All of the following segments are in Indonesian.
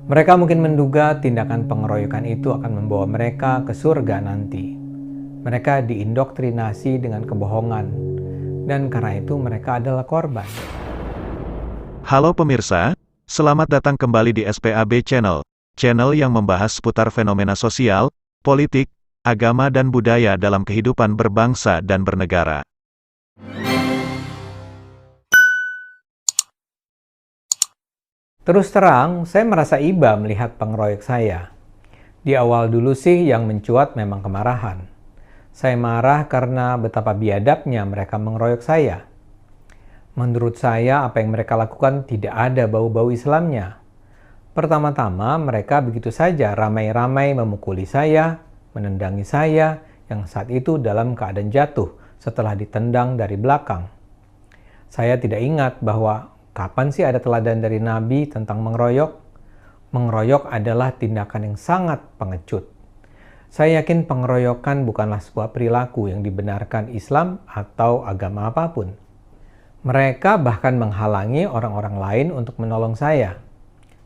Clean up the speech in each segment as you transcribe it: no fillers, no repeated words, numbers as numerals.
Mereka mungkin menduga tindakan pengeroyokan itu akan membawa mereka ke surga nanti. Mereka diindoktrinasi dengan kebohongan, dan karena itu mereka adalah korban. Halo pemirsa, selamat datang kembali di SPAB Channel, channel yang membahas seputar fenomena sosial, politik, agama dan budaya dalam kehidupan berbangsa dan bernegara. Terus terang, saya merasa iba melihat pengeroyok saya. Di awal dulu sih yang mencuat memang kemarahan. Saya marah karena betapa biadabnya mereka mengeroyok saya. Menurut saya, apa yang mereka lakukan tidak ada bau-bau Islamnya. Pertama-tama, mereka begitu saja ramai-ramai memukuli saya, menendangi saya, yang saat itu dalam keadaan jatuh setelah ditendang dari belakang. Saya tidak ingat bahwa kapan sih ada teladan dari Nabi tentang mengeroyok? Mengeroyok adalah tindakan yang sangat pengecut. Saya yakin pengeroyokan bukanlah sebuah perilaku yang dibenarkan Islam atau agama apapun. Mereka bahkan menghalangi orang-orang lain untuk menolong saya.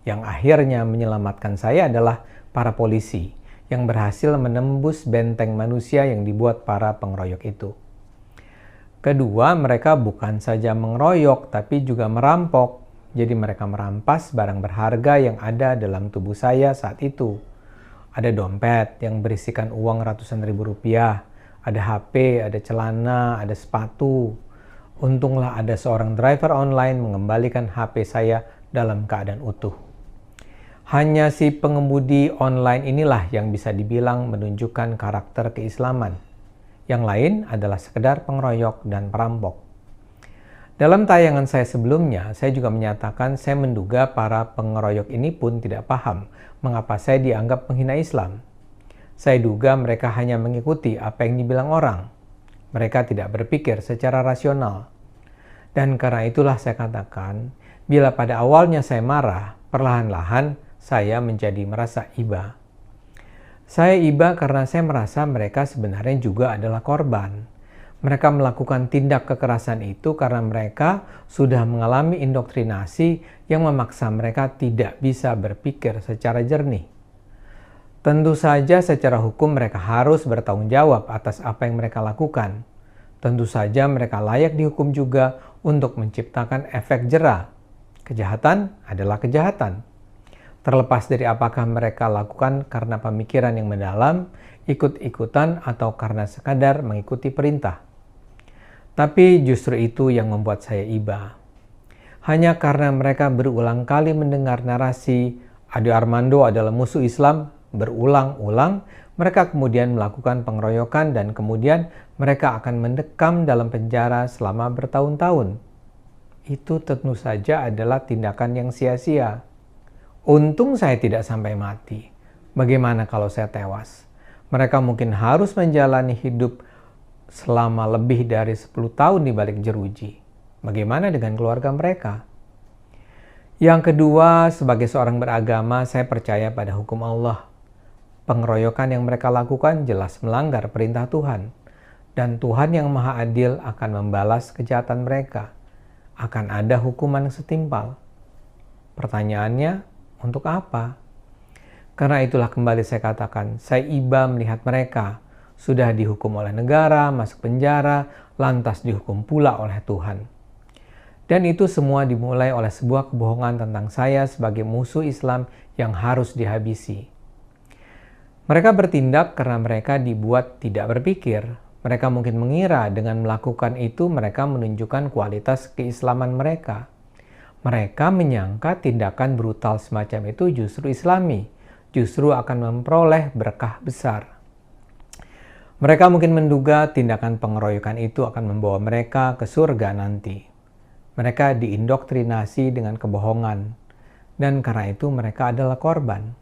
Yang akhirnya menyelamatkan saya adalah para polisi yang berhasil menembus benteng manusia yang dibuat para pengeroyok itu. Kedua, mereka bukan saja mengeroyok, tapi juga merampok. Jadi mereka merampas barang berharga yang ada dalam tubuh saya saat itu. Ada dompet yang berisikan uang ratusan ribu rupiah, ada HP, ada celana, ada sepatu. Untunglah ada seorang driver online mengembalikan HP saya dalam keadaan utuh. Hanya si pengemudi online inilah yang bisa dibilang menunjukkan karakter keislaman. Yang lain adalah sekedar pengeroyok dan perampok. Dalam tayangan saya sebelumnya, saya juga menyatakan saya menduga para pengeroyok ini pun tidak paham mengapa saya dianggap menghina Islam. Saya duga mereka hanya mengikuti apa yang dibilang orang. Mereka tidak berpikir secara rasional. Dan karena itulah saya katakan, bila pada awalnya saya marah, perlahan-lahan saya menjadi merasa iba. Saya iba karena saya merasa mereka sebenarnya juga adalah korban. Mereka melakukan tindak kekerasan itu karena mereka sudah mengalami indoktrinasi yang memaksa mereka tidak bisa berpikir secara jernih. Tentu saja secara hukum mereka harus bertanggung jawab atas apa yang mereka lakukan. Tentu saja mereka layak dihukum juga untuk menciptakan efek jera. Kejahatan adalah kejahatan. Terlepas dari apakah mereka lakukan karena pemikiran yang mendalam, ikut-ikutan, atau karena sekadar mengikuti perintah. Tapi justru itu yang membuat saya iba. Hanya karena mereka berulang kali mendengar narasi Ade Armando adalah musuh Islam berulang-ulang, mereka kemudian melakukan pengeroyokan dan kemudian mereka akan mendekam dalam penjara selama bertahun-tahun. Itu tentu saja adalah tindakan yang sia-sia. Untung saya tidak sampai mati. Bagaimana kalau saya tewas? Mereka mungkin harus menjalani hidup selama lebih dari 10 tahun di balik jeruji. Bagaimana dengan keluarga mereka? Yang kedua, sebagai seorang beragama, saya percaya pada hukum Allah. Pengeroyokan yang mereka lakukan jelas melanggar perintah Tuhan. Dan Tuhan yang Maha Adil akan membalas kejahatan mereka. Akan ada hukuman yang setimpal. Pertanyaannya, untuk apa? Karena itulah kembali saya katakan, saya iba melihat mereka sudah dihukum oleh negara, masuk penjara, lantas dihukum pula oleh Tuhan. Dan itu semua dimulai oleh sebuah kebohongan tentang saya sebagai musuh Islam yang harus dihabisi. Mereka bertindak karena mereka dibuat tidak berpikir. Mereka mungkin mengira dengan melakukan itu mereka menunjukkan kualitas keislaman mereka. Mereka menyangka tindakan brutal semacam itu justru Islami, justru akan memperoleh berkah besar. Mereka mungkin menduga tindakan pengeroyokan itu akan membawa mereka ke surga nanti. Mereka diindoktrinasi dengan kebohongan, dan karena itu mereka adalah korban.